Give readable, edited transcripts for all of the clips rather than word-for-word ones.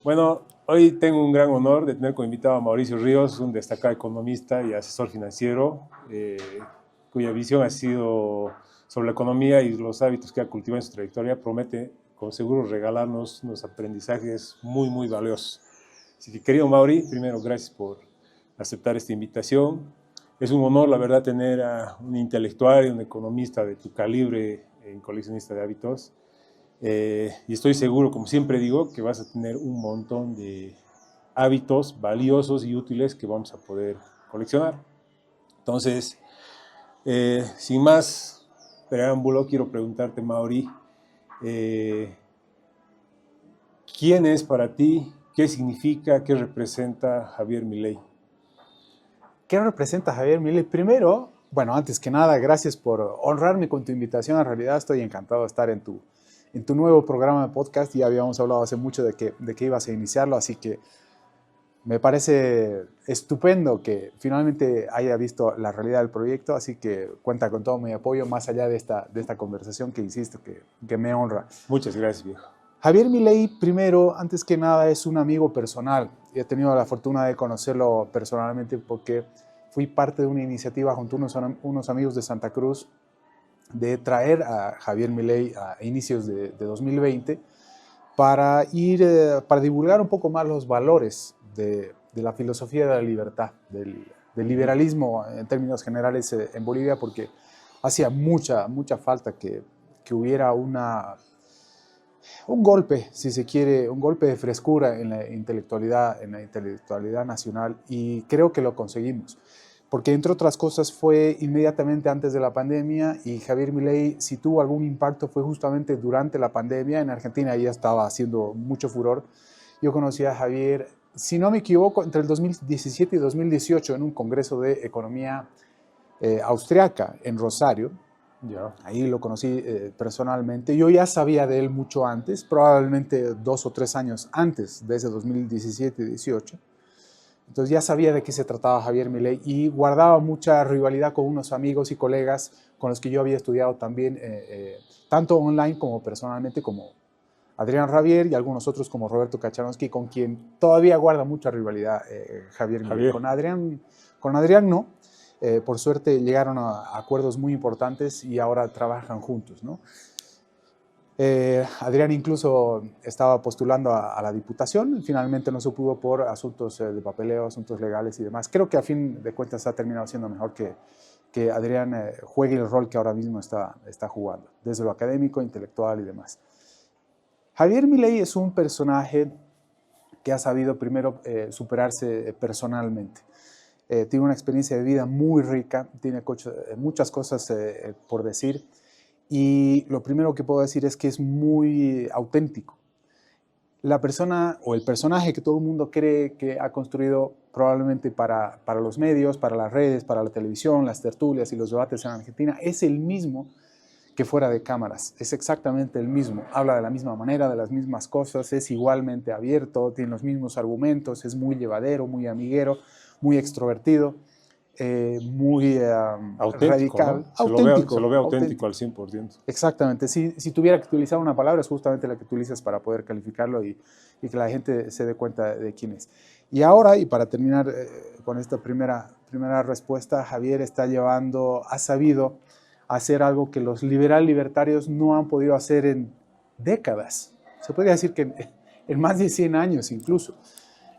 Bueno, hoy tengo un gran honor de tener como invitado a Mauricio Ríos, un destacado economista y asesor financiero, cuya visión ha sido sobre la economía y los hábitos que ha cultivado en su trayectoria. Promete con seguro regalarnos unos aprendizajes muy, muy valiosos. Así que, querido Mauri, primero, gracias por aceptar esta invitación. Es un honor, la verdad, tener a un intelectual y un economista de tu calibre en Coleccionista de Hábitos. Y estoy seguro, como siempre digo, que vas a tener un montón de hábitos valiosos y útiles que vamos a poder coleccionar. Entonces, sin más preámbulo, quiero preguntarte, Mauri, eh, ¿quién es para ti, qué significa, qué representa Javier Milei? ¿Qué representa Javier Milei? Primero, bueno, antes que nada, gracias por honrarme con tu invitación. En realidad estoy encantado de estar en tu nuevo programa de podcast. Ya habíamos hablado hace mucho de que ibas a iniciarlo, así que me parece estupendo que finalmente haya visto la realidad del proyecto, así que cuenta con todo mi apoyo más allá de esta conversación que insisto, que me honra. Muchas gracias, viejo. Javier Milei, primero, antes que nada, es un amigo personal. He tenido la fortuna de conocerlo personalmente porque fui parte de una iniciativa junto a unos amigos de Santa Cruz de traer a Javier Milei a inicios de 2020 para divulgar un poco más los valores de la filosofía de la libertad, del liberalismo en términos generales en Bolivia, porque hacía mucha falta que hubiera un golpe, si se quiere, un golpe de frescura en la intelectualidad nacional, y creo que lo conseguimos. Porque, entre otras cosas, fue inmediatamente antes de la pandemia, y Javier Milei, si tuvo algún impacto, fue justamente durante la pandemia. En Argentina ya estaba haciendo mucho furor. Yo conocí a Javier, si no me equivoco, entre el 2017 y 2018 en un congreso de economía austriaca en Rosario. Ya. Ahí lo conocí personalmente. Yo ya sabía de él mucho antes, probablemente 2 o 3 años antes de ese 2017-18. Entonces ya sabía de qué se trataba Javier Milei y guardaba mucha rivalidad con unos amigos y colegas con los que yo había estudiado también, tanto online como personalmente, como Adrián Ravier y algunos otros como Roberto Kachanovsky, con quien todavía guarda mucha rivalidad Javier Milei. Javier. Con Adrián no. Por suerte llegaron a acuerdos muy importantes y ahora trabajan juntos, ¿no? Adrián incluso estaba postulando a la diputación, finalmente no se pudo por asuntos de papeleo, asuntos legales y demás. Creo que a fin de cuentas ha terminado siendo mejor que Adrián juegue el rol que ahora mismo está jugando, desde lo académico, intelectual y demás. Javier Milei es un personaje que ha sabido primero superarse personalmente. Tiene una experiencia de vida muy rica, tiene muchas cosas por decir, y lo primero que puedo decir es que es muy auténtico. La persona o el personaje que todo el mundo cree que ha construido probablemente para los medios, para las redes, para la televisión, las tertulias y los debates en Argentina, es el mismo que fuera de cámaras. Es exactamente el mismo. Habla de la misma manera, de las mismas cosas, es igualmente abierto, tiene los mismos argumentos, es muy llevadero, muy amiguero, muy extrovertido, muy Auténtico, radical, ¿no? Se auténtico, lo ve auténtico al auténtico. 100%. Exactamente. Si tuviera que utilizar una palabra, es justamente la que utilizas para poder calificarlo y que la gente se dé cuenta de quién es. Y ahora, y para terminar con esta primera respuesta, Javier ha sabido hacer algo que los libertarios no han podido hacer en décadas. Se podría decir que en más de 100 años incluso.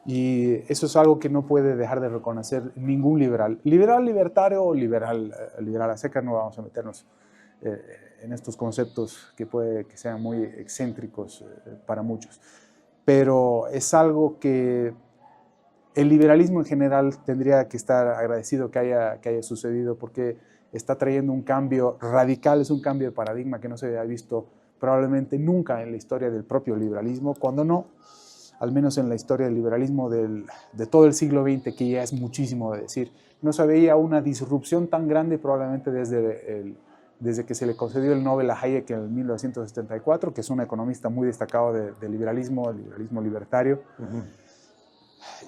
Y eso es algo que no puede dejar de reconocer ningún liberal. Liberal libertario o liberal a seca, no vamos a meternos en estos conceptos que puede que sean muy excéntricos para muchos. Pero es algo que el liberalismo en general tendría que estar agradecido que haya sucedido, porque está trayendo un cambio radical, es un cambio de paradigma que no se había visto probablemente nunca en la historia del propio liberalismo, cuando no, al menos en la historia del liberalismo de todo el siglo XX, que ya es muchísimo de decir. No se veía una disrupción tan grande probablemente desde que se le concedió el Nobel a Hayek en 1974, que es un economista muy destacado del liberalismo, el liberalismo libertario,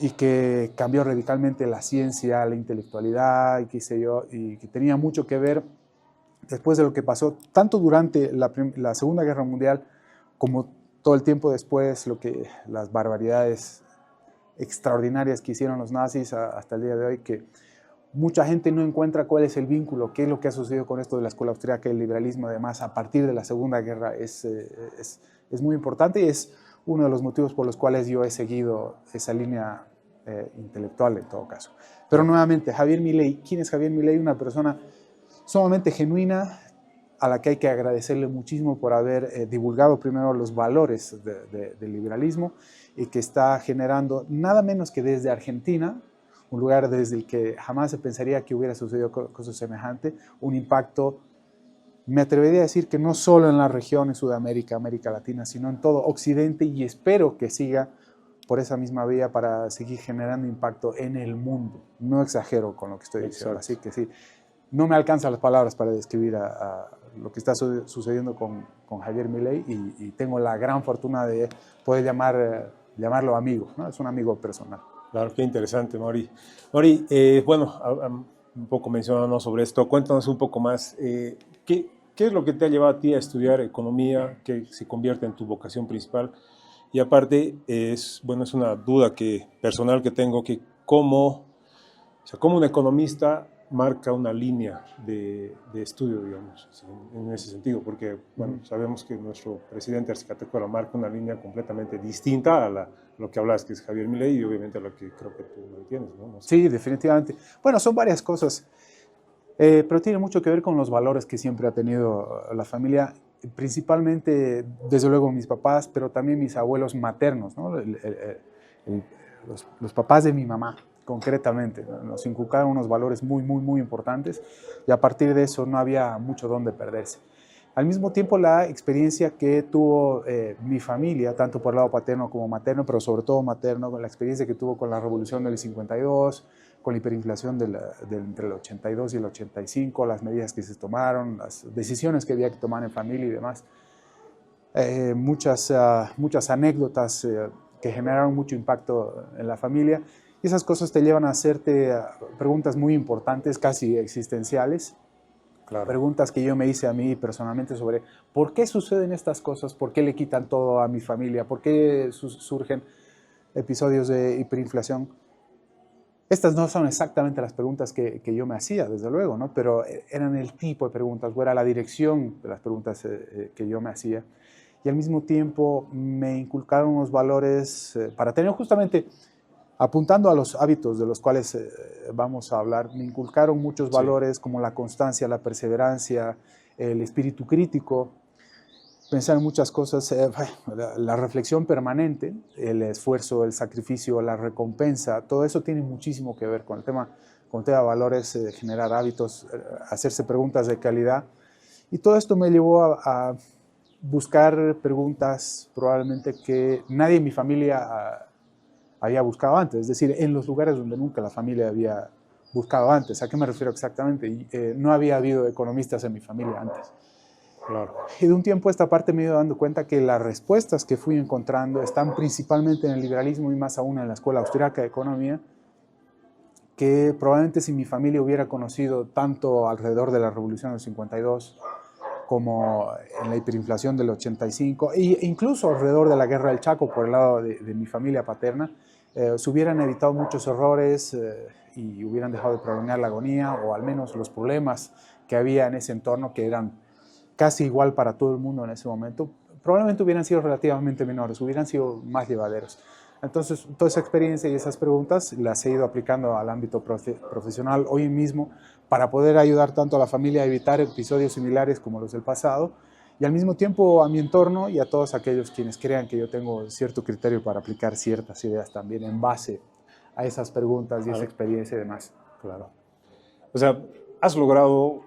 y que cambió radicalmente la ciencia, la intelectualidad, y qué sé yo, y que tenía mucho que ver después de lo que pasó tanto durante la Segunda Guerra Mundial como todo el tiempo después, las barbaridades extraordinarias que hicieron los nazis hasta el día de hoy, que mucha gente no encuentra cuál es el vínculo, qué es lo que ha sucedido con esto de la escuela austríaca y el liberalismo, además, a partir de la Segunda Guerra, es muy importante y es uno de los motivos por los cuales yo he seguido esa línea intelectual en todo caso. Pero nuevamente, Javier Milei, ¿quién es Javier Milei? Una persona sumamente genuina, a la que hay que agradecerle muchísimo por haber divulgado primero los valores del liberalismo y que está generando nada menos que desde Argentina, un lugar desde el que jamás se pensaría que hubiera sucedido cosa semejante, un impacto, me atrevería a decir que no solo en la región, en Sudamérica, América Latina, sino en todo Occidente, y espero que siga por esa misma vía para seguir generando impacto en el mundo. No exagero con lo que estoy diciendo, así que sí, no me alcanzan las palabras para describir a lo que está sucediendo con Javier Milei y tengo la gran fortuna de poder llamarlo amigo, ¿no? Es un amigo personal. Claro, qué interesante, Mauri. Mauri, bueno, un poco mencionando sobre esto, cuéntanos un poco más, ¿qué es lo que te ha llevado a ti a estudiar economía, que se convierte en tu vocación principal? Y aparte, es una duda personal que tengo, que cómo un economista marca una línea de estudio, digamos, en ese sentido, porque, bueno, sabemos que nuestro presidente Arce Catacora marca una línea completamente distinta a lo que hablas, que es Javier Milei, y obviamente a lo que creo que tú no entiendes, ¿no? No sé. Sí, definitivamente. Bueno, son varias cosas, pero tiene mucho que ver con los valores que siempre ha tenido la familia, principalmente, desde luego, mis papás, pero también mis abuelos maternos, ¿no? Los papás de mi mamá, concretamente, nos inculcaron unos valores muy, muy, muy importantes y a partir de eso no había mucho donde perderse. Al mismo tiempo, la experiencia que tuvo mi familia, tanto por el lado paterno como materno, pero sobre todo materno, con la experiencia que tuvo con la revolución del 52, con la hiperinflación entre el 82 y el 85, las medidas que se tomaron, las decisiones que había que tomar en familia y demás. Muchas anécdotas que generaron mucho impacto en la familia. Y esas cosas te llevan a hacerte preguntas muy importantes, casi existenciales. Claro. Preguntas que yo me hice a mí personalmente sobre por qué suceden estas cosas, por qué le quitan todo a mi familia, por qué surgen episodios de hiperinflación. Estas no son exactamente las preguntas que yo me hacía, desde luego, ¿no? Pero eran el tipo de preguntas, o era la dirección de las preguntas que yo me hacía. Y al mismo tiempo me inculcaron unos valores para tener justamente, apuntando a los hábitos de los cuales vamos a hablar, me inculcaron muchos valores como la constancia, la perseverancia, el espíritu crítico, pensar en muchas cosas, la reflexión permanente, el esfuerzo, el sacrificio, la recompensa, todo eso tiene muchísimo que ver con el tema de valores, generar hábitos, hacerse preguntas de calidad. Y todo esto me llevó a buscar preguntas probablemente que nadie en mi familia había buscado antes, es decir, en los lugares donde nunca la familia había buscado antes. ¿A qué me refiero exactamente? No había habido economistas en mi familia antes. Claro. Y de un tiempo a esta parte me he ido dando cuenta que las respuestas que fui encontrando están principalmente en el liberalismo y más aún en la Escuela Austríaca de Economía, que probablemente si mi familia hubiera conocido tanto alrededor de la Revolución del 52 como en la hiperinflación del 85 e incluso alrededor de la Guerra del Chaco por el lado de mi familia paterna, se hubieran evitado muchos errores y hubieran dejado de prolongar la agonía o al menos los problemas que había en ese entorno, que eran casi igual para todo el mundo en ese momento, probablemente hubieran sido relativamente menores, hubieran sido más llevaderos. Entonces, toda esa experiencia y esas preguntas las he ido aplicando al ámbito profesional hoy mismo para poder ayudar tanto a la familia a evitar episodios similares como los del pasado y al mismo tiempo a mi entorno y a todos aquellos quienes crean que yo tengo cierto criterio para aplicar ciertas ideas también en base a esas preguntas y esa experiencia y demás. Claro. O sea, has logrado,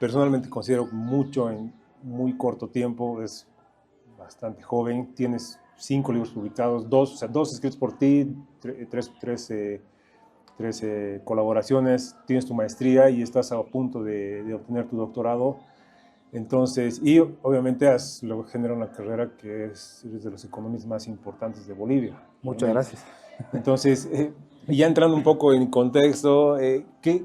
personalmente considero mucho en muy corto tiempo, es bastante joven, tienes 5 libros publicados, 2 escritos por ti, 3 colaboraciones, tienes tu maestría y estás a punto de obtener tu doctorado. Entonces, y obviamente luego genera una carrera que eres de los economistas más importantes de Bolivia. Muchas gracias. Entonces, ya entrando un poco en contexto,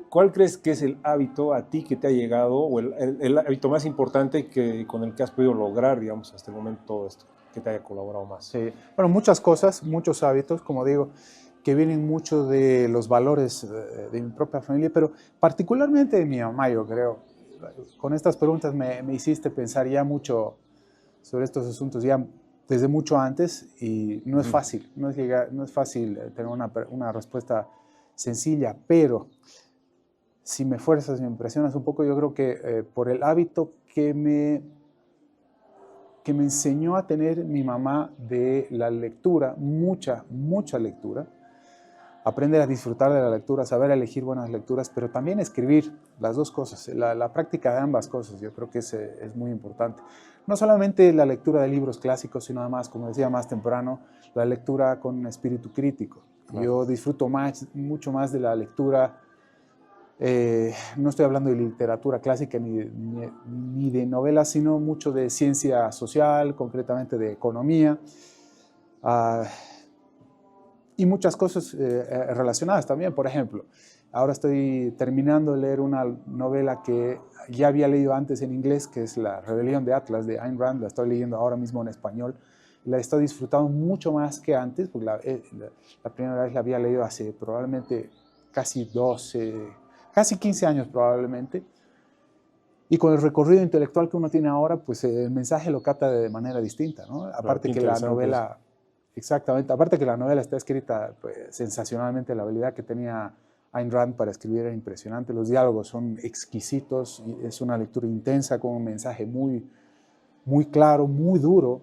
¿cuál crees que es el hábito a ti que te ha llegado, o el hábito más importante con el que has podido lograr, digamos, hasta el momento todo esto? que te haya colaborado más? Sí, bueno, muchas cosas, muchos hábitos, como digo, que vienen mucho de los valores de mi propia familia, pero particularmente de mi mamá, yo creo. Con estas preguntas me hiciste pensar ya mucho sobre estos asuntos, ya desde mucho antes, y no es fácil, no es fácil tener una respuesta sencilla, pero si me fuerzas, me impresionas un poco, yo creo que por el hábito que me enseñó a tener mi mamá de la lectura, mucha lectura, aprender a disfrutar de la lectura, saber elegir buenas lecturas, pero también escribir, las dos cosas, la práctica de ambas cosas, yo creo que es muy importante. No solamente la lectura de libros clásicos, sino además, como decía más temprano, la lectura con espíritu crítico. Claro. Yo disfruto mucho más de la lectura. No estoy hablando de literatura clásica ni de novelas, sino mucho de ciencia social, concretamente de economía, y muchas cosas relacionadas también. Por ejemplo, ahora estoy terminando de leer una novela que ya había leído antes en inglés, que es La Rebelión de Atlas, de Ayn Rand. La estoy leyendo ahora mismo en español. La estoy disfrutando mucho más que antes, porque la primera vez la había leído hace probablemente casi 15 años probablemente, y con el recorrido intelectual que uno tiene ahora, pues el mensaje lo capta de manera distinta, ¿no? Aparte que la novela, exactamente, aparte que la novela está escrita pues, sensacionalmente, la habilidad que tenía Ayn Rand para escribir era impresionante, los diálogos son exquisitos, y es una lectura intensa con un mensaje muy, muy claro, muy duro,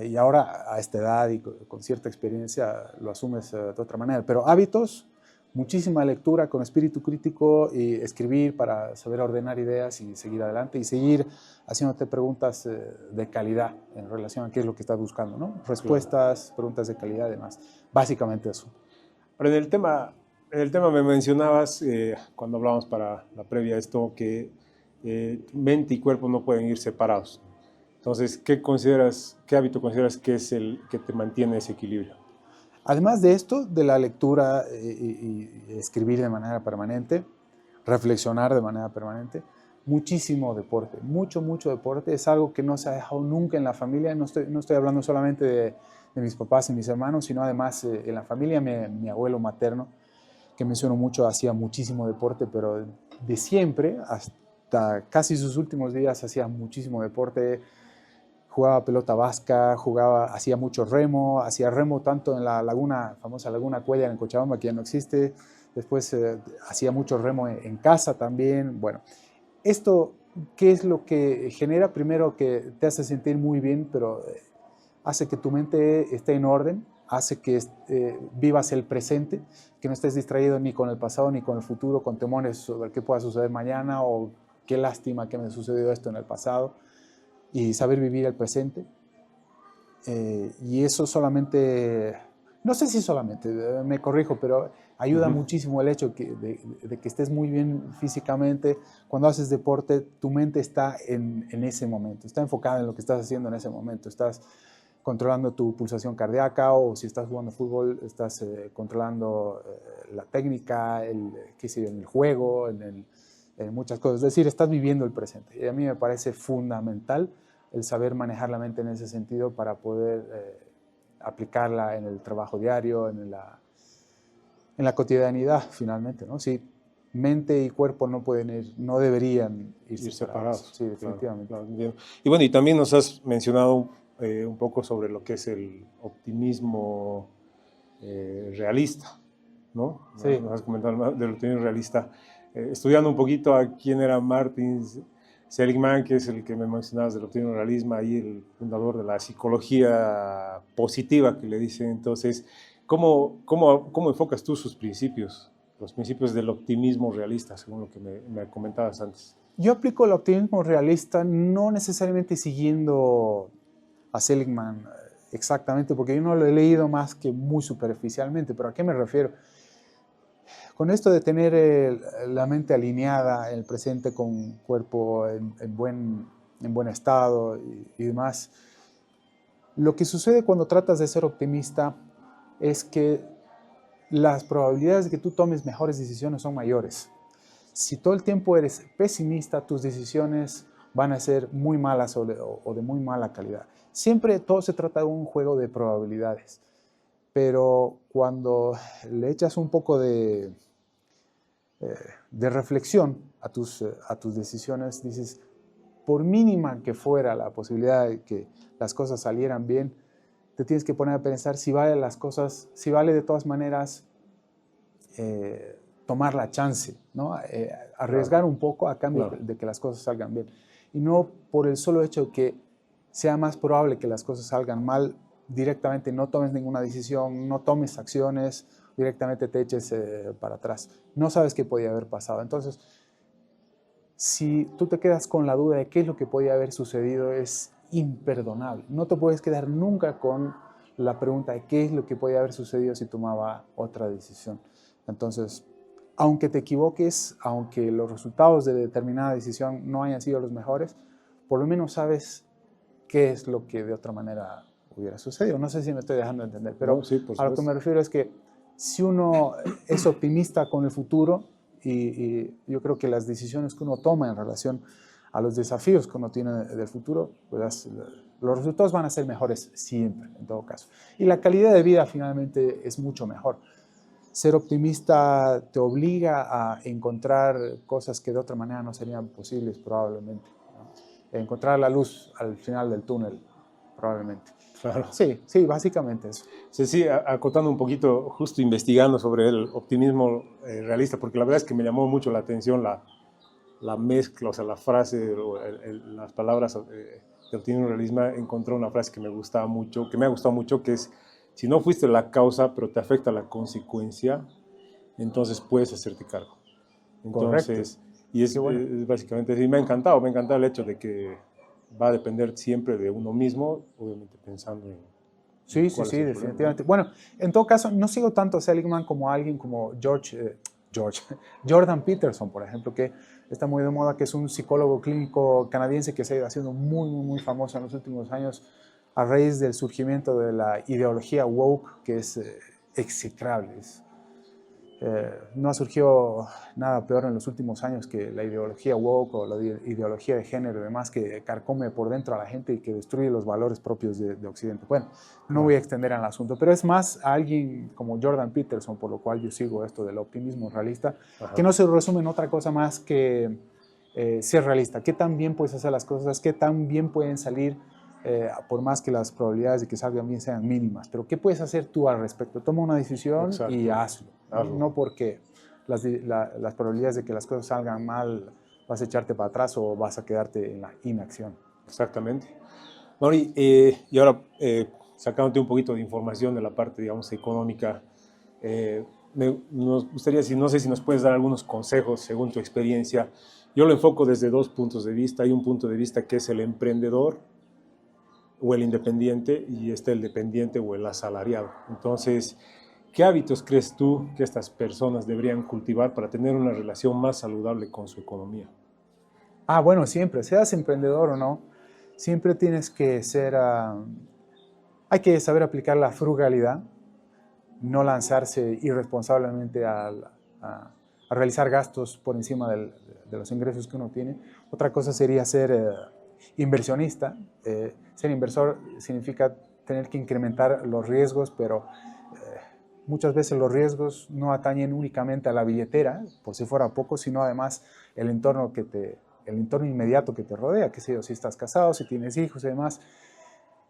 y ahora a esta edad y con cierta experiencia lo asumes de otra manera, pero hábitos, muchísima lectura con espíritu crítico y escribir para saber ordenar ideas y seguir adelante y seguir haciéndote preguntas de calidad en relación a qué es lo que estás buscando, ¿no? Respuestas, claro. Preguntas de calidad y demás. Básicamente eso. Pero en el tema me mencionabas, cuando hablábamos para la previa, esto que mente y cuerpo no pueden ir separados. Entonces, ¿qué hábito consideras que es el que te mantiene ese equilibrio? Además de esto, de la lectura y escribir de manera permanente, reflexionar de manera permanente, muchísimo deporte, mucho deporte. Es algo que no se ha dejado nunca en la familia. No estoy hablando solamente de mis papás y mis hermanos, sino además en la familia, mi abuelo materno, que menciono mucho, hacía muchísimo deporte, pero de siempre, hasta casi sus últimos días, hacía muchísimo deporte. Jugaba pelota vasca, hacía mucho remo, hacía remo tanto en la famosa laguna Cuellar en Cochabamba, que ya no existe. Después hacía mucho remo en casa también. Bueno, esto, ¿qué es lo que genera? Primero, que te hace sentir muy bien, pero hace que tu mente esté en orden, hace que vivas el presente, que no estés distraído ni con el pasado ni con el futuro, con temores sobre qué pueda suceder mañana o qué lástima que me sucedió esto en el pasado. Y saber vivir el presente. Y eso solamente, no sé si solamente, me corrijo, pero ayuda muchísimo el hecho de que estés muy bien físicamente. Cuando haces deporte, tu mente está en ese momento, está enfocada en lo que estás haciendo en ese momento. Estás controlando tu pulsación cardíaca, o si estás jugando fútbol, estás controlando la técnica, en el juego, en muchas cosas. Es decir, estás viviendo el presente. Y a mí me parece fundamental el saber manejar la mente en ese sentido para poder aplicarla en el trabajo diario, en la cotidianidad, finalmente, ¿no? Sí, mente y cuerpo no deberían ir separados. Sí, definitivamente. Claro, claro. Y bueno, y también nos has mencionado un poco sobre lo que es el optimismo realista, ¿no? Sí. Nos has comentado del optimismo realista. Estudiando un poquito a quién era Martin Seligman, que es el que me mencionabas del optimismo realismo, ahí el fundador de la psicología positiva, que le dicen. Entonces, ¿cómo enfocas tú sus principios, los principios del optimismo realista, según lo que me comentabas antes? Yo aplico el optimismo realista no necesariamente siguiendo a Seligman exactamente, porque yo no lo he leído más que muy superficialmente, pero ¿a qué me refiero? Con esto de tener la mente alineada en el presente con cuerpo en buen estado y demás, lo que sucede cuando tratas de ser optimista es que las probabilidades de que tú tomes mejores decisiones son mayores. Si todo el tiempo eres pesimista, tus decisiones van a ser muy malas o de muy mala calidad. Siempre todo se trata de un juego de probabilidades, pero cuando le echas un poco de reflexión a tus decisiones, dices, por mínima que fuera la posibilidad de que las cosas salieran bien, te tienes que poner a pensar si vale las cosas, si vale de todas maneras tomar la chance, ¿no? Arriesgar un poco a cambio de que las cosas salgan bien. Y no por el solo hecho de que sea más probable que las cosas salgan mal, directamente no tomes ninguna decisión, no tomes acciones, directamente te eches para atrás. No sabes qué podía haber pasado. Entonces, si tú te quedas con la duda de qué es lo que podía haber sucedido, es imperdonable. No te puedes quedar nunca con la pregunta de qué es lo que podía haber sucedido si tomaba otra decisión. Entonces, aunque te equivoques, aunque los resultados de determinada decisión no hayan sido los mejores, por lo menos sabes qué es lo que de otra manera hubiera sucedido. No sé si me estoy dejando entender, pero No, sí, a lo que me refiero es que si uno es optimista con el futuro, y yo creo que las decisiones que uno toma en relación a los desafíos que uno tiene del futuro, pues los resultados van a ser mejores siempre, en todo caso. Y la calidad de vida finalmente es mucho mejor. Ser optimista te obliga a encontrar cosas que de otra manera no serían posibles probablemente, ¿no? Encontrar la luz al final del túnel, probablemente. Claro. Sí, sí, básicamente eso. Sí, sí, acotando un poquito, justo investigando sobre el optimismo realista, porque la verdad es que me llamó mucho la atención la mezcla, o sea, la frase, las palabras de optimismo realista. Encontré una frase que me gustaba mucho, que me ha gustado mucho, que es, si no fuiste la causa, pero te afecta la consecuencia, entonces puedes hacerte cargo. Entonces, Correcto. y es básicamente, sí, me ha encantado el hecho de que va a depender siempre de uno mismo, obviamente pensando en Sí, sí, cuál es sí, el definitivamente. problema, ¿no? Bueno, en todo caso, no sigo tanto a Seligman como a alguien como Jordan Peterson, por ejemplo, que está muy de moda, que es un psicólogo clínico canadiense que se ha ido haciendo muy, muy, muy famoso en los últimos años a raíz del surgimiento de la ideología woke, que es execrable. No ha surgido nada peor en los últimos años que la ideología woke o la ideología de género y demás, que carcome por dentro a la gente y que destruye los valores propios de Occidente. Bueno, no voy a extender el asunto, pero es más a alguien como Jordan Peterson, por lo cual yo sigo esto del optimismo realista, que no se resume en otra cosa más que ser realista. ¿Qué tan bien puedes hacer las cosas? ¿Qué tan bien pueden salir? Por más que las probabilidades de que salgan bien sean mínimas. Pero ¿qué puedes hacer tú al respecto? Toma una decisión y hazlo. No porque las probabilidades de que las cosas salgan mal vas a echarte para atrás o vas a quedarte en la inacción. Exactamente. Mauri, y ahora sacándote un poquito de información de la parte, digamos, económica, nos gustaría, no sé si nos puedes dar algunos consejos según tu experiencia. Yo lo enfoco desde dos puntos de vista. Hay un punto de vista que es el emprendedor o el independiente y está el dependiente o el asalariado. Entonces, ¿qué hábitos crees tú que estas personas deberían cultivar para tener una relación más saludable con su economía? Bueno, siempre, seas emprendedor o no, siempre tienes que ser, hay que saber aplicar la frugalidad, no lanzarse irresponsablemente a realizar gastos por encima de los ingresos que uno tiene. Otra cosa sería ser inversionista. Ser inversor significa tener que incrementar los riesgos, pero muchas veces los riesgos no atañen únicamente a la billetera, por si fuera poco, sino además el entorno inmediato que te rodea, qué sé yo, si estás casado, si tienes hijos y demás.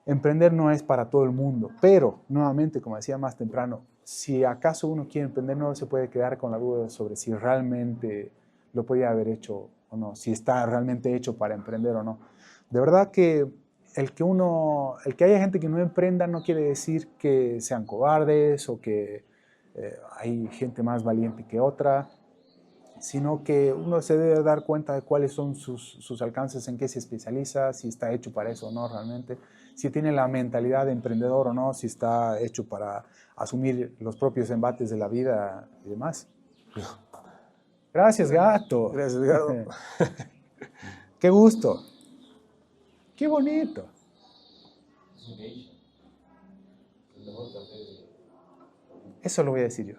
Emprender no es para todo el mundo, pero nuevamente, como decía más temprano, si acaso uno quiere emprender, no se puede quedar con la duda sobre si realmente lo podía haber hecho o no, si está realmente hecho para emprender o no. De verdad que el que haya gente que no emprenda no quiere decir que sean cobardes o que hay gente más valiente que otra, sino que uno se debe dar cuenta de cuáles son sus alcances, en qué se especializa, si está hecho para eso o no realmente, si tiene la mentalidad de emprendedor o no, si está hecho para asumir los propios embates de la vida y demás. Gracias, gato. Gracias, Edgardo. Qué gusto. Qué bonito. Eso lo voy a decir yo.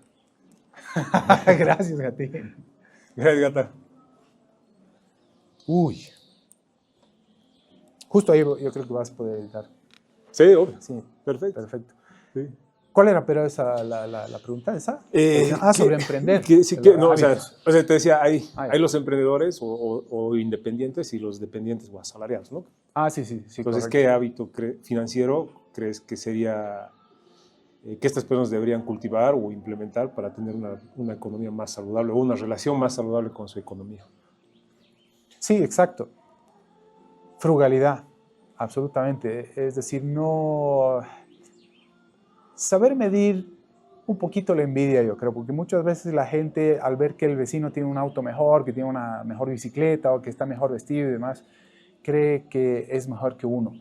Gracias, gatín. Gracias, Gata. Uy. Justo ahí yo creo que vas a poder editar. Sí, obvio. Sí, Perfecto. perfecto. Sí. ¿Cuál era pero la pregunta esa? Sobre emprender. No, o sea, te decía, hay ya. los emprendedores o independientes y los dependientes o asalariados, ¿no? Sí. Entonces, correcto. ¿qué hábito financiero crees que sería que estas personas deberían cultivar o implementar para tener una economía más saludable o una relación más saludable con su economía? Sí, exacto. Frugalidad, absolutamente. Es decir, no... Saber medir un poquito la envidia, yo creo, porque muchas veces la gente, al ver que el vecino tiene un auto mejor, que tiene una mejor bicicleta o que está mejor vestido y demás, cree que es mejor que uno,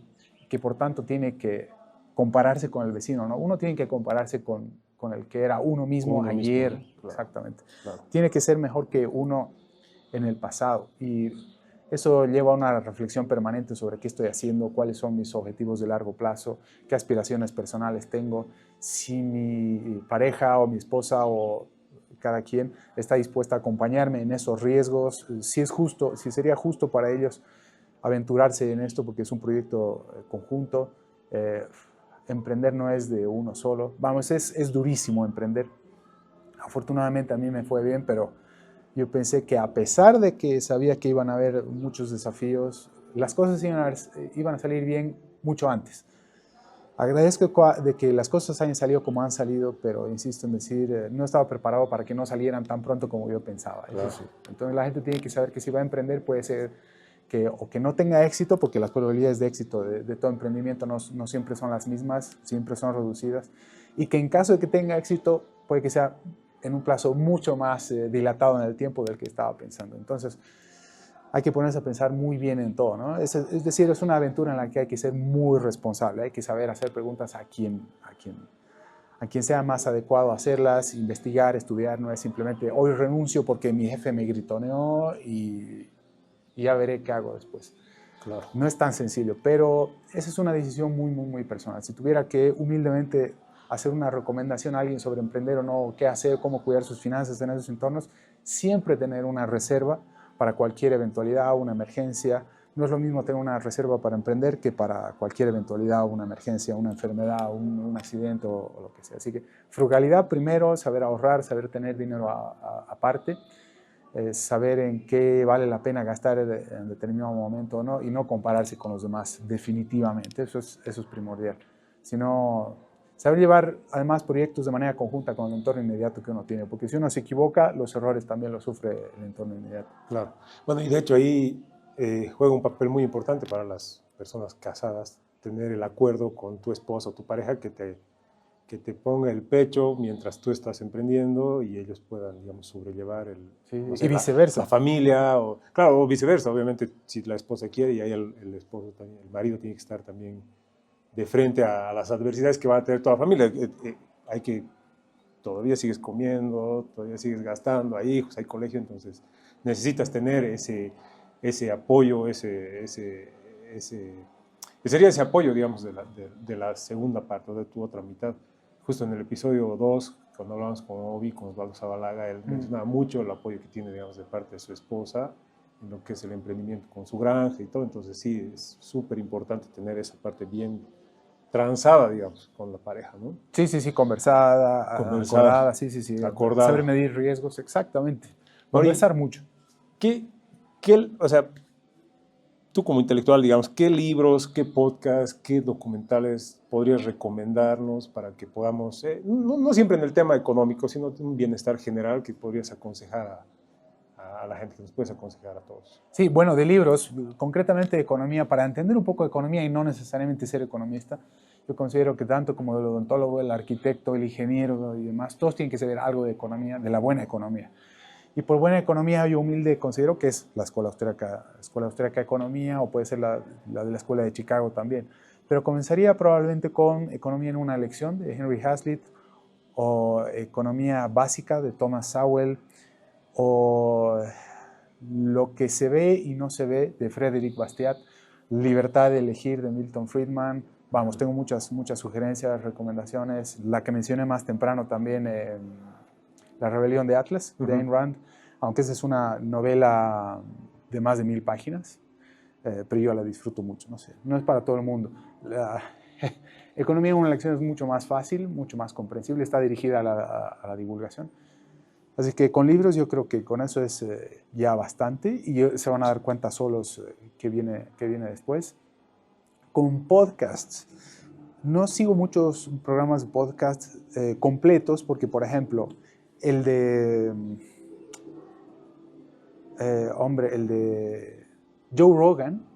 que por tanto tiene que compararse con el vecino, ¿no? Uno tiene que compararse con el que era uno mismo ayer, mismo, claro, exactamente. Claro. Tiene que ser mejor que uno en el pasado y eso lleva a una reflexión permanente sobre qué estoy haciendo, cuáles son mis objetivos de largo plazo, qué aspiraciones personales tengo, si mi pareja o mi esposa o cada quien está dispuesta a acompañarme en esos riesgos, si es justo, si sería justo para ellos aventurarse en esto porque es un proyecto conjunto. Emprender no es de uno solo. Vamos, es durísimo emprender. Afortunadamente a mí me fue bien, pero yo pensé que a pesar de que sabía que iban a haber muchos desafíos, las cosas iban a salir bien mucho antes. Agradezco de que las cosas hayan salido como han salido, pero insisto en decir, no estaba preparado para que no salieran tan pronto como yo pensaba. Claro. Eso sí. Entonces la gente tiene que saber que si va a emprender puede ser o que no tenga éxito, porque las probabilidades de éxito de todo emprendimiento no siempre son las mismas, siempre son reducidas, y que en caso de que tenga éxito puede que sea en un plazo mucho más dilatado en el tiempo del que estaba pensando. Entonces, hay que ponerse a pensar muy bien en todo, ¿no? Es decir, es una aventura en la que hay que ser muy responsable, hay que saber hacer preguntas a quien sea más adecuado hacerlas, investigar, estudiar, no es simplemente hoy renuncio porque mi jefe me gritoneó y ya veré qué hago después. Claro. No es tan sencillo, pero esa es una decisión muy, muy, muy personal. Si tuviera que humildemente hacer una recomendación a alguien sobre emprender o no, qué hacer, cómo cuidar sus finanzas en esos entornos, siempre tener una reserva para cualquier eventualidad, una emergencia. No es lo mismo tener una reserva para emprender que para cualquier eventualidad, una emergencia, una enfermedad, un accidente o lo que sea. Así que frugalidad primero, saber ahorrar, saber tener dinero aparte, saber en qué vale la pena gastar en determinado momento o no, y no compararse con los demás definitivamente. Eso es primordial. Sino saber llevar además proyectos de manera conjunta con el entorno inmediato que uno tiene, porque si uno se equivoca, los errores también los sufre el entorno inmediato. Claro. Bueno, y de hecho ahí juega un papel muy importante para las personas casadas, tener el acuerdo con tu esposa o tu pareja que te ponga el pecho mientras tú estás emprendiendo y ellos puedan, digamos, sobrellevar no sé, y viceversa. La familia, claro, o viceversa, obviamente, si la esposa quiere y ahí el esposo también, el marido tiene que estar también de frente a las adversidades que va a tener toda la familia. Todavía sigues comiendo, todavía sigues gastando, hay hijos, hay colegio, entonces necesitas tener ese apoyo, sería ese apoyo, digamos, de la segunda parte, de tu otra mitad. Justo en el episodio 2, cuando hablamos con Obi, con Osvaldo Zabalaga, él mencionaba mucho el apoyo que tiene, digamos, de parte de su esposa en lo que es el emprendimiento con su granja y todo. Entonces sí, es súper importante tener esa parte bien transada, digamos, con la pareja, ¿no? Sí, conversada, acordada, sí. Acordada. Saber medir riesgos, exactamente. Conversar mucho. O sea, tú como intelectual, digamos, ¿qué libros, qué podcasts, qué documentales podrías recomendarnos para que podamos, no siempre en el tema económico, sino un bienestar general que podrías aconsejar a la gente, que nos puedes aconsejar a todos? Sí, bueno, de libros, concretamente de economía, para entender un poco de economía y no necesariamente ser economista, yo considero que tanto como el odontólogo, el arquitecto, el ingeniero y demás, todos tienen que saber algo de economía, de la buena economía. Y por buena economía yo humilde considero que es la Escuela Austríaca de Economía, o puede ser la de la Escuela de Chicago también. Pero comenzaría probablemente con Economía en una lección de Henry Hazlitt, o Economía Básica de Thomas Sowell, o Lo que se ve y no se ve de Frédéric Bastiat, Libertad de elegir de Milton Friedman. Vamos, tengo muchas sugerencias, recomendaciones. La que mencioné más temprano también, La rebelión de Atlas, de Ayn Rand, aunque esa es una novela de más de 1000 páginas. pero yo la disfruto mucho, no sé, no es para todo el mundo. La economía en una lección es mucho más fácil, mucho más comprensible, está dirigida a la divulgación. Así que con libros yo creo que con eso es ya bastante y se van a dar cuenta solos qué viene después. Con podcasts, no sigo muchos programas de podcast completos porque, por ejemplo, el de el de Joe Rogan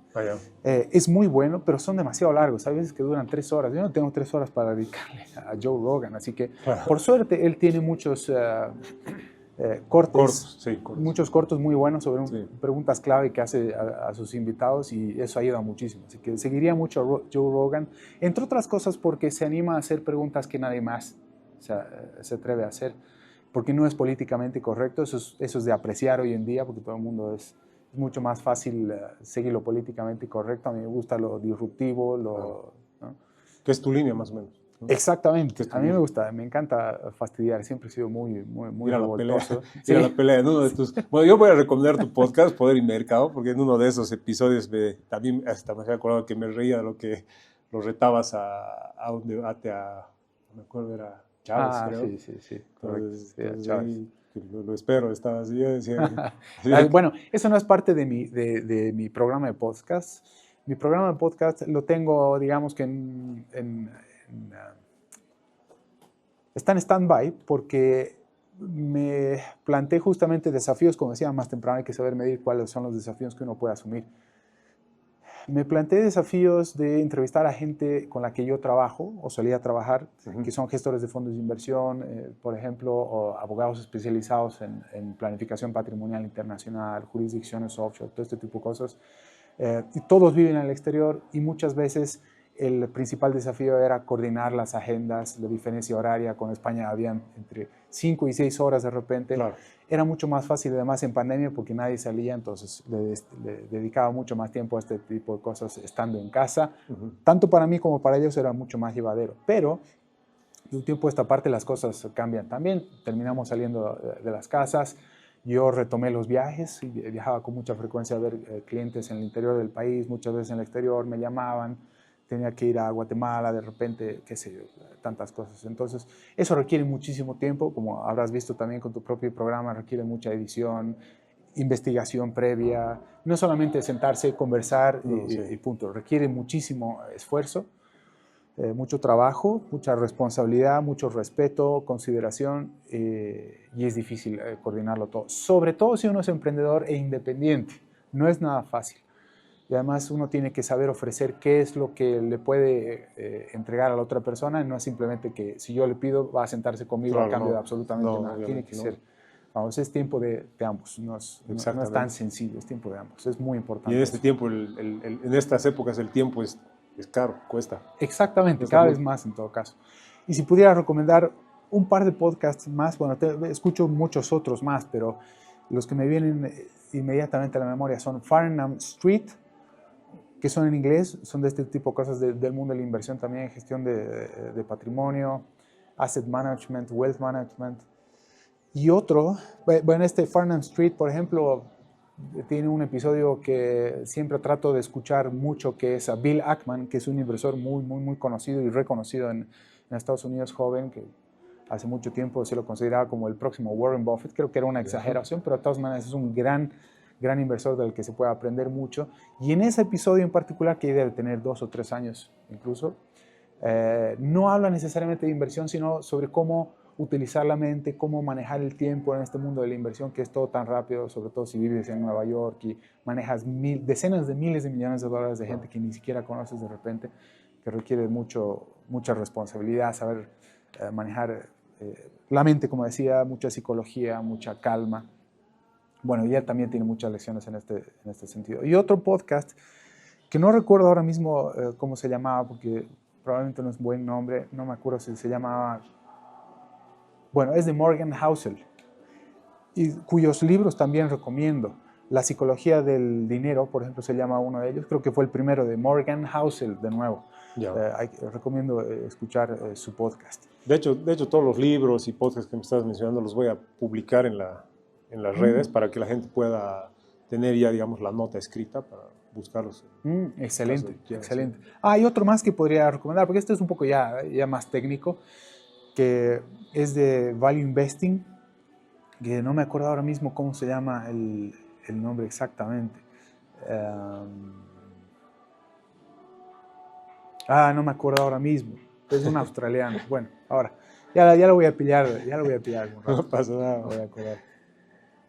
es muy bueno, pero son demasiado largos. Hay veces que duran 3 horas. Yo no tengo 3 horas para dedicarle a Joe Rogan, así que por suerte él tiene muchos cortes, muchos cortos muy buenos sobre preguntas clave que hace a sus invitados y eso ayuda muchísimo. Así que seguiría mucho a Joe Rogan, entre otras cosas porque se anima a hacer preguntas que nadie más se atreve a hacer, porque no es políticamente correcto, eso es de apreciar hoy en día, porque todo el mundo es mucho más fácil seguir lo políticamente correcto. A mí me gusta lo disruptivo, ¿no? ¿Qué es tu línea más o menos? ¿No? Exactamente, a mí me gusta, me encanta fastidiar, siempre he sido muy revoltoso. Ir a la pelea en uno de tus... Bueno, yo voy a recomendar tu podcast, Poder y Mercado, porque en uno de esos episodios también hasta me he acordado que me reía de lo que lo retabas a un debate no me acuerdo, era Chávez, creo. Sí. Entonces Chávez. Lo espero, estaba así, yo decía... Bueno, eso no es parte de mi programa de podcast. Mi programa de podcast lo tengo, digamos que está en stand-by porque me planteé justamente desafíos, como decía más temprano, hay que saber medir cuáles son los desafíos que uno puede asumir. Me planteé desafíos de entrevistar a gente con la que yo trabajo o solía trabajar, que son gestores de fondos de inversión, por ejemplo, o abogados especializados en planificación patrimonial internacional, jurisdicciones offshore, todo este tipo de cosas. Y todos viven en el exterior y muchas veces el principal desafío era coordinar las agendas, la diferencia horaria. Con España habían entre 5 y 6 horas de repente. Claro. Era mucho más fácil, además en pandemia, porque nadie salía, entonces le dedicaba mucho más tiempo a este tipo de cosas estando en casa. Tanto para mí como para ellos era mucho más llevadero. Pero de un tiempo a esta parte las cosas cambian también. Terminamos saliendo de las casas. Yo retomé los viajes y viajaba con mucha frecuencia a ver clientes en el interior del país, muchas veces en el exterior me llamaban. Tenía que ir a Guatemala, de repente, qué sé yo, tantas cosas. Entonces, eso requiere muchísimo tiempo, como habrás visto también con tu propio programa, requiere mucha edición, investigación previa, no solamente sentarse, conversar y punto. Requiere muchísimo esfuerzo, mucho trabajo, mucha responsabilidad, mucho respeto, consideración, y es difícil coordinarlo todo. Sobre todo si uno es emprendedor e independiente, no es nada fácil. Y además uno tiene que saber ofrecer qué es lo que le puede entregar a la otra persona. No es simplemente que si yo le pido va a sentarse conmigo a cambio de absolutamente nada. Tiene que ser, vamos, es tiempo de ambos. No es tan sencillo, es tiempo de ambos. Es muy importante. Y en este tiempo, en estas épocas el tiempo es caro, cuesta. Exactamente, cada vez más en todo caso. Y si pudiera recomendar un par de podcasts más, bueno, escucho muchos otros más, pero los que me vienen inmediatamente a la memoria son Farnham Street, que son en inglés, son de este tipo de cosas del mundo de la inversión también, gestión de patrimonio, asset management, wealth management. Y otro, bueno, Farnham Street, por ejemplo, tiene un episodio que siempre trato de escuchar mucho, que es a Bill Ackman, que es un inversor muy conocido y reconocido en Estados Unidos, joven, que hace mucho tiempo se lo consideraba como el próximo Warren Buffett. Creo que era una exageración, pero de todas maneras es un gran inversor del que se puede aprender mucho. Y en ese episodio en particular, que debe tener 2 o 3 años incluso, no habla necesariamente de inversión, sino sobre cómo utilizar la mente, cómo manejar el tiempo en este mundo de la inversión, que es todo tan rápido, sobre todo si vives en Nueva York y manejas decenas de miles de millones de dólares de gente que ni siquiera conoces de repente, que requiere mucha responsabilidad, saber manejar la mente, como decía, mucha psicología, mucha calma. Bueno, y él también tiene muchas lecciones en este sentido. Y otro podcast, que no recuerdo ahora mismo cómo se llamaba, porque probablemente no es buen nombre, no me acuerdo si se llamaba... Bueno, es de Morgan Housel, y cuyos libros también recomiendo. La psicología del dinero, por ejemplo, se llama uno de ellos. Creo que fue el primero, de Morgan Housel, de nuevo. Recomiendo escuchar su podcast. De hecho, todos los libros y podcasts que me estás mencionando los voy a publicar en las redes para que la gente pueda tener ya, digamos, la nota escrita buscarlos. Excelente, Caso ya, excelente. Hay otro más que podría recomendar, porque este es un poco ya más técnico, que es de Value Investing, que no me acuerdo ahora mismo cómo se llama el nombre exactamente. No me acuerdo ahora mismo. Es un australiano. Bueno, ahora, ya lo voy a pillar, un rato. No pasa nada. Me voy a acordar.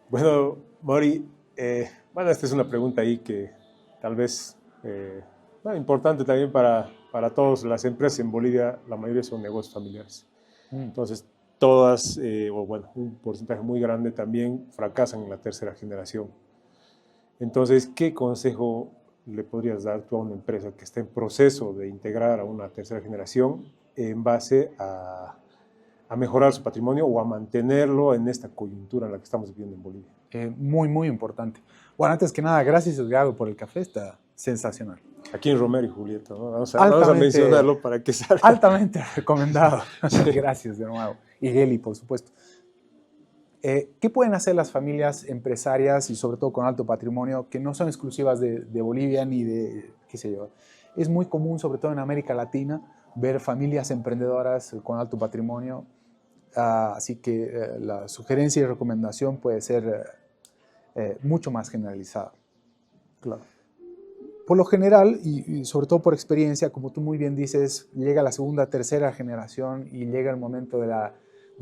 Bueno, Mauri, bueno, esta es una pregunta ahí que tal vez, bueno, importante también para todos. Las empresas en Bolivia, la mayoría son negocios familiares. Entonces, todas, o bueno, un porcentaje muy grande también fracasan en la tercera generación. Entonces, ¿qué consejo le podrías dar tú a una empresa que está en proceso de integrar a una tercera generación en base a mejorar su patrimonio o a mantenerlo en esta coyuntura en la que estamos viviendo en Bolivia? Muy, muy importante. Bueno, antes que nada, gracias Edgardo por el café, está sensacional. Aquí en Romero y Julieta, ¿no? Vamos a mencionarlo para que salga. Altamente recomendado. Sí. Gracias de nuevo. Y Geli, por supuesto. ¿Qué pueden hacer las familias empresarias y sobre todo con alto patrimonio que no son exclusivas de Bolivia ni de, qué sé yo? Es muy común, sobre todo en América Latina, ver familias emprendedoras con alto patrimonio. Así que la sugerencia y recomendación puede ser mucho más generalizada. Claro. Por lo general, y sobre todo por experiencia, como tú muy bien dices, llega la segunda, tercera generación y llega el momento de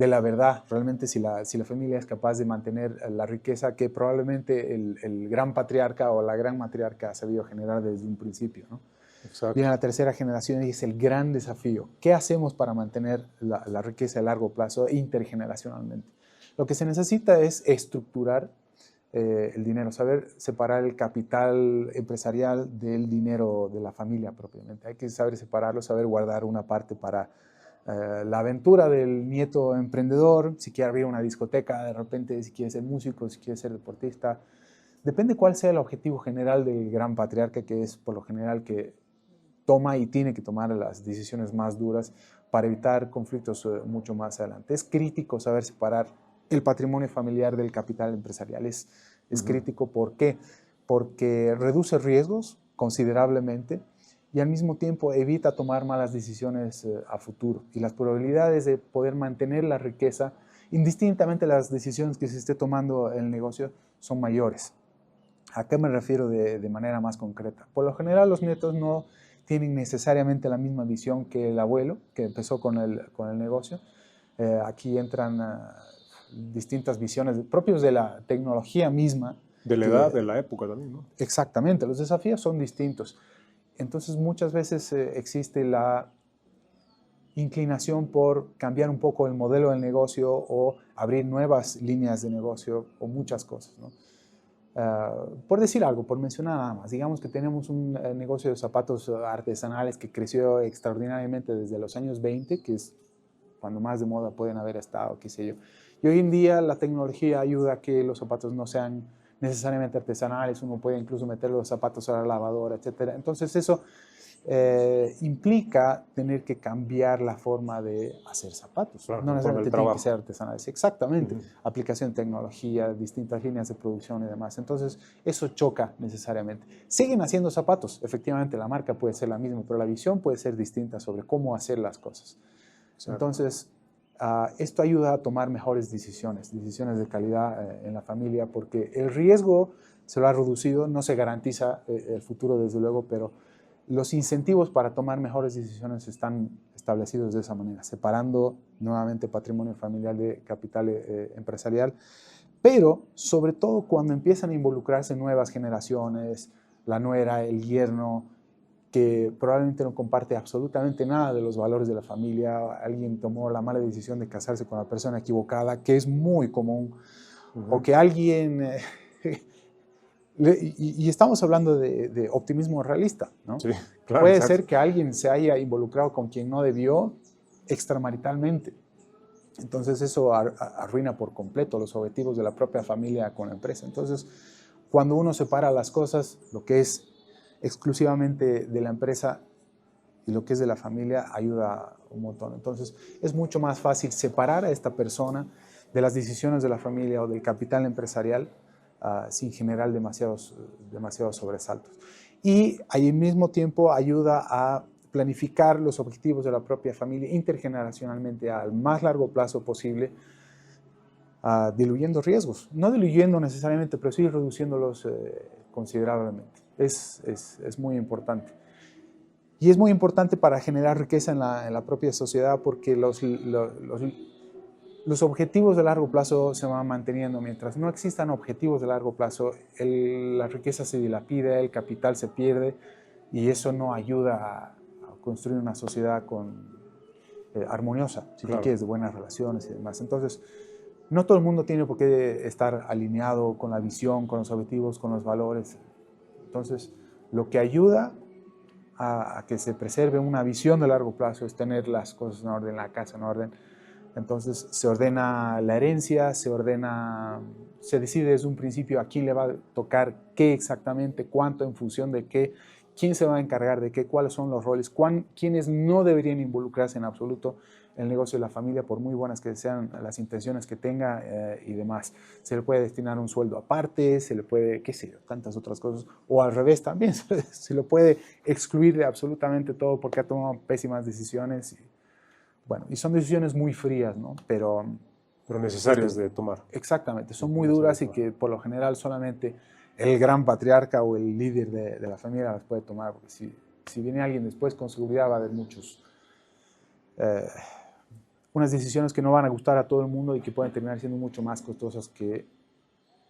la verdad, realmente si la familia es capaz de mantener la riqueza que probablemente el gran patriarca o la gran matriarca ha sabido generar desde un principio, ¿no? Exacto. Viene la tercera generación y es el gran desafío. ¿Qué hacemos para mantener la riqueza a largo plazo intergeneracionalmente? Lo que se necesita es estructurar el dinero, saber separar el capital empresarial del dinero de la familia propiamente. Hay que saber separarlo, saber guardar una parte para la aventura del nieto emprendedor, si quiere abrir una discoteca, de repente si quiere ser músico, si quiere ser deportista. Depende cuál sea el objetivo general del gran patriarca, que es por lo general que toma y tiene que tomar las decisiones más duras para evitar conflictos mucho más adelante. Es crítico saber separar el patrimonio familiar del capital empresarial. Es crítico, ¿por qué? Porque reduce riesgos considerablemente y al mismo tiempo evita tomar malas decisiones a futuro. Y las probabilidades de poder mantener la riqueza, indistintamente de las decisiones que se esté tomando en el negocio, son mayores. ¿A qué me refiero de manera más concreta? Por lo general, los nietos no tienen necesariamente la misma visión que el abuelo, que empezó con el negocio. Aquí entran distintas visiones propios de la tecnología misma. De la edad, de la época también, ¿no? Exactamente, los desafíos son distintos. Entonces, muchas veces existe la inclinación por cambiar un poco el modelo del negocio o abrir nuevas líneas de negocio o muchas cosas, ¿no? Por decir algo, por mencionar nada más, digamos que tenemos un negocio de zapatos artesanales que creció extraordinariamente desde los años 20, que es cuando más de moda pueden haber estado, qué sé yo. Y hoy en día la tecnología ayuda a que los zapatos no sean necesariamente artesanales, uno puede incluso meter los zapatos a la lavadora, etc. Entonces eso implica tener que cambiar la forma de hacer zapatos. Claro, No necesariamente tienen que ser trabajo. artesanales. Exactamente. Aplicación de tecnología, distintas líneas de producción y demás. Entonces, eso choca necesariamente. Siguen haciendo zapatos. Efectivamente, la marca puede ser la misma, pero la visión puede ser distinta sobre cómo hacer las cosas. Exacto. Entonces, esto ayuda a tomar mejores decisiones de calidad en la familia, porque el riesgo se lo ha reducido, no se garantiza el futuro desde luego, pero los incentivos para tomar mejores decisiones están establecidos de esa manera, separando nuevamente patrimonio familiar de capital empresarial, pero sobre todo cuando empiezan a involucrarse nuevas generaciones, la nuera, el yerno, que probablemente no comparte absolutamente nada de los valores de la familia, alguien tomó la mala decisión de casarse con la persona equivocada, que es muy común, o que alguien... Y estamos hablando de optimismo realista, ¿no? Sí, claro, Puede exacto. ser que alguien se haya involucrado con quien no debió extramaritalmente. Entonces eso arruina por completo los objetivos de la propia familia con la empresa. Entonces, cuando uno separa las cosas, lo que es exclusivamente de la empresa y lo que es de la familia, ayuda un montón. Entonces, es mucho más fácil separar a esta persona de las decisiones de la familia o del capital empresarial sin generar demasiados sobresaltos. y al mismo tiempo ayuda a planificar los objetivos de la propia familia intergeneracionalmente al más largo plazo posible, diluyendo riesgos. No diluyendo necesariamente, pero sí reduciéndolos considerablemente. Es muy importante. Y es muy importante para generar riqueza en la propia sociedad, porque los objetivos de largo plazo se van manteniendo. Mientras no existan objetivos de largo plazo, la riqueza se dilapida, el capital se pierde, y eso no ayuda a construir una sociedad armoniosa, si tú quieres, de buenas relaciones y demás. Entonces, no todo el mundo tiene por qué estar alineado con la visión, con los objetivos, con los valores. Entonces, lo que ayuda a que se preserve una visión de largo plazo es tener las cosas en orden, la casa en orden. Entonces, se ordena la herencia, se decide desde un principio a quién le va a tocar qué exactamente, cuánto, en función de qué, quién se va a encargar de qué, cuáles son los roles, quiénes no deberían involucrarse en absoluto en el negocio de la familia, por muy buenas que sean las intenciones que tenga y demás. Se le puede destinar un sueldo aparte, se le puede, qué sé yo, tantas otras cosas, o al revés también, se lo puede excluir de absolutamente todo porque ha tomado pésimas decisiones. Y son decisiones muy frías, ¿no? Pero necesarias de tomar. Exactamente, son muy duras y que por lo general solamente el gran patriarca o el líder de la familia las puede tomar, porque si viene alguien después, con seguridad va a haber unas decisiones que no van a gustar a todo el mundo y que pueden terminar siendo mucho más costosas que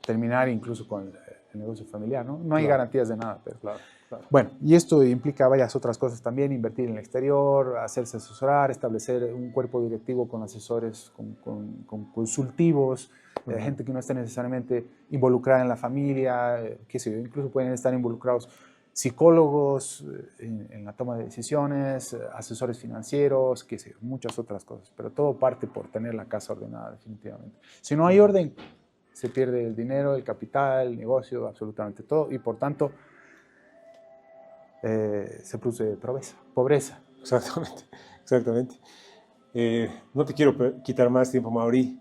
terminar incluso con el negocio familiar, ¿no? No hay garantías de nada, pero claro. Bueno, y esto implica varias otras cosas también: invertir en el exterior, hacerse asesorar, establecer un cuerpo directivo con asesores, con consultivos, gente que no esté necesariamente involucrada en la familia, qué sé yo, incluso pueden estar involucrados psicólogos en la toma de decisiones, asesores financieros, qué sé yo, muchas otras cosas, pero todo parte por tener la casa ordenada, definitivamente. Si no hay orden, se pierde el dinero, el capital, el negocio, absolutamente todo, y por tanto se produce pobreza. Exactamente. No te quiero quitar más tiempo, Mauri.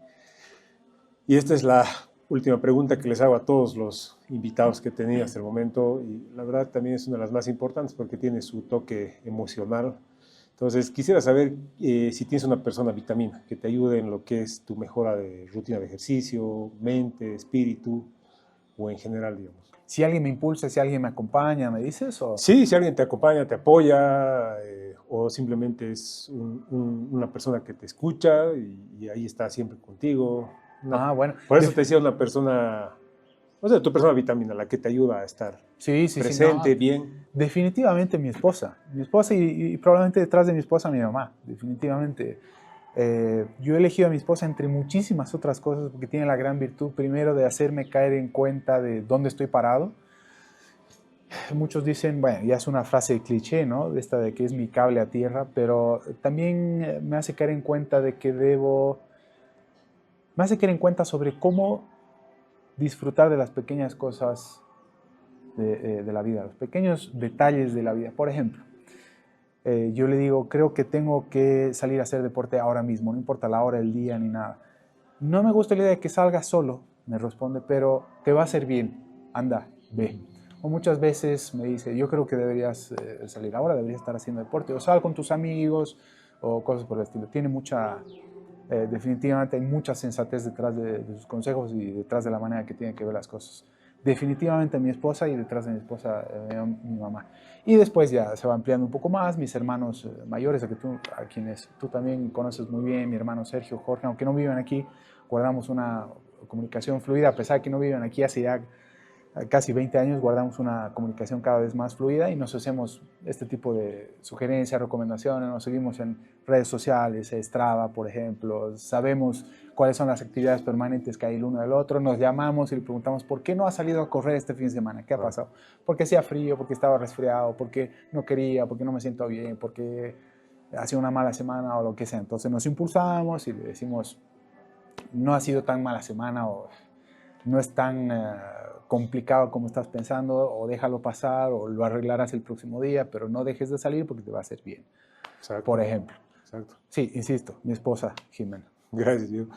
Y esta es la última pregunta que les hago a todos los invitados que he tenido hasta el momento, y la verdad también es una de las más importantes porque tiene su toque emocional. Entonces, quisiera saber si tienes una persona vitamina que te ayude en lo que es tu mejora de rutina de ejercicio, mente, espíritu, o en general, digamos. Si alguien me impulsa, si alguien me acompaña, ¿me dices? ¿O? Sí, si alguien te acompaña, te apoya, o simplemente es una persona que te escucha y ahí está siempre contigo. Bueno. Por eso te decía una persona, o sea, tu persona vitamina, la que te ayuda a estar presente, no, bien. Definitivamente mi esposa y probablemente detrás de mi esposa mi mamá, definitivamente. Yo he elegido a mi esposa entre muchísimas otras cosas porque tiene la gran virtud, primero, de hacerme caer en cuenta de dónde estoy parado. Muchos dicen, bueno, ya es una frase cliché, ¿no? De esta de que es mi cable a tierra, pero también me hace caer en cuenta de que me hace caer en cuenta sobre cómo disfrutar de las pequeñas cosas de la vida, los pequeños detalles de la vida. Por ejemplo, yo le digo, creo que tengo que salir a hacer deporte ahora mismo, no importa la hora, el día, ni nada. No me gusta la idea de que salgas solo, me responde, pero te va a hacer bien, anda, ve. O muchas veces me dice, yo creo que deberías salir ahora, deberías estar haciendo deporte, o sal con tus amigos, o cosas por el estilo. Tiene definitivamente hay mucha sensatez detrás de sus consejos y detrás de la manera que tiene que ver las cosas. Definitivamente mi esposa, y detrás de mi esposa mi mamá. Y después ya se va ampliando un poco más, mis hermanos mayores, a quienes tú también conoces muy bien, mi hermano Sergio, Jorge, aunque no viven aquí, guardamos una comunicación fluida, a pesar de que no viven aquí hace ya casi 20 años, guardamos una comunicación cada vez más fluida y nos hacemos este tipo de sugerencias, recomendaciones, nos seguimos en redes sociales, Strava, por ejemplo, sabemos cuáles son las actividades permanentes que hay el uno del otro, nos llamamos y le preguntamos ¿por qué no ha salido a correr este fin de semana? ¿Qué ha pasado? Porque hacía frío, porque estaba resfriado, porque no quería, porque no me siento bien, porque hacía una mala semana o lo que sea. Entonces nos impulsamos y le decimos, no ha sido tan mala semana, o no es tan complicado como estás pensando, o déjalo pasar, o lo arreglarás el próximo día, pero no dejes de salir porque te va a hacer bien. Exacto. Por ejemplo. Exacto. Sí, insisto, mi esposa, Jimena. Gracias, Diego.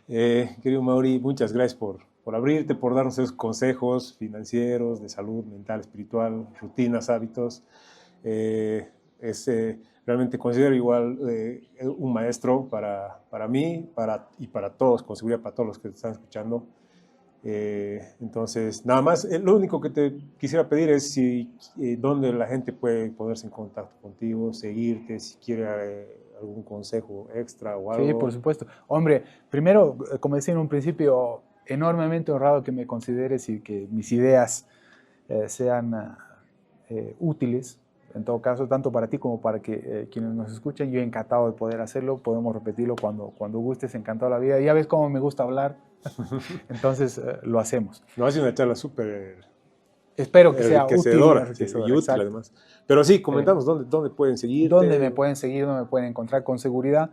Querido Mauri, muchas gracias por por abrirte, por darnos esos consejos financieros, de salud mental, espiritual, rutinas, hábitos. Realmente considero igual un maestro para mí y para todos, con seguridad para todos los que te están escuchando. Entonces, nada más, lo único que te quisiera pedir es dónde la gente puede ponerse en contacto contigo, seguirte, si quiere algún consejo extra o algo. Sí, por supuesto. Hombre, primero, como decía en un principio, enormemente honrado que me consideres y que mis ideas sean útiles, en todo caso, tanto para ti como para quienes nos escuchen. Yo encantado de poder hacerlo, podemos repetirlo cuando gustes, encantado la vida. Ya ves cómo me gusta hablar, entonces lo hacemos. No, ha sido una charla súper Espero que sea útil y enriquecedora, enriquecedora. y útil Exacto. además. Pero sí, comentamos dónde pueden seguirte. ¿Dónde me pueden seguir? ¿Dónde me pueden encontrar? Con seguridad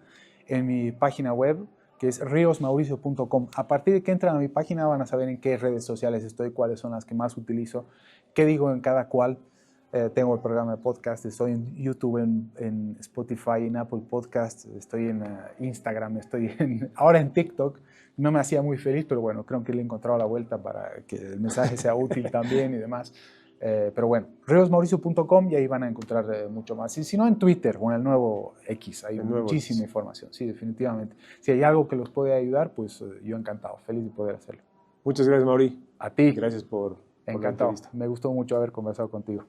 en mi página web, que es riosmauricio.com. A partir de que entran a mi página van a saber en qué redes sociales estoy, cuáles son las que más utilizo, qué digo en cada cual. Tengo el programa de podcast, estoy en YouTube, en Spotify, en Apple Podcasts, estoy en Instagram, ahora en TikTok. No me hacía muy feliz, pero bueno, creo que le he encontrado la vuelta para que el mensaje sea útil también y demás. Pero bueno, riosmauricio.com y ahí van a encontrar mucho más. Y si no, en Twitter o en el nuevo X, hay muchísima información. Sí, definitivamente. Si hay algo que los puede ayudar, pues yo encantado, feliz de poder hacerlo. Muchas gracias, Mauri. A ti. Gracias por encantado. Me gustó mucho haber conversado contigo.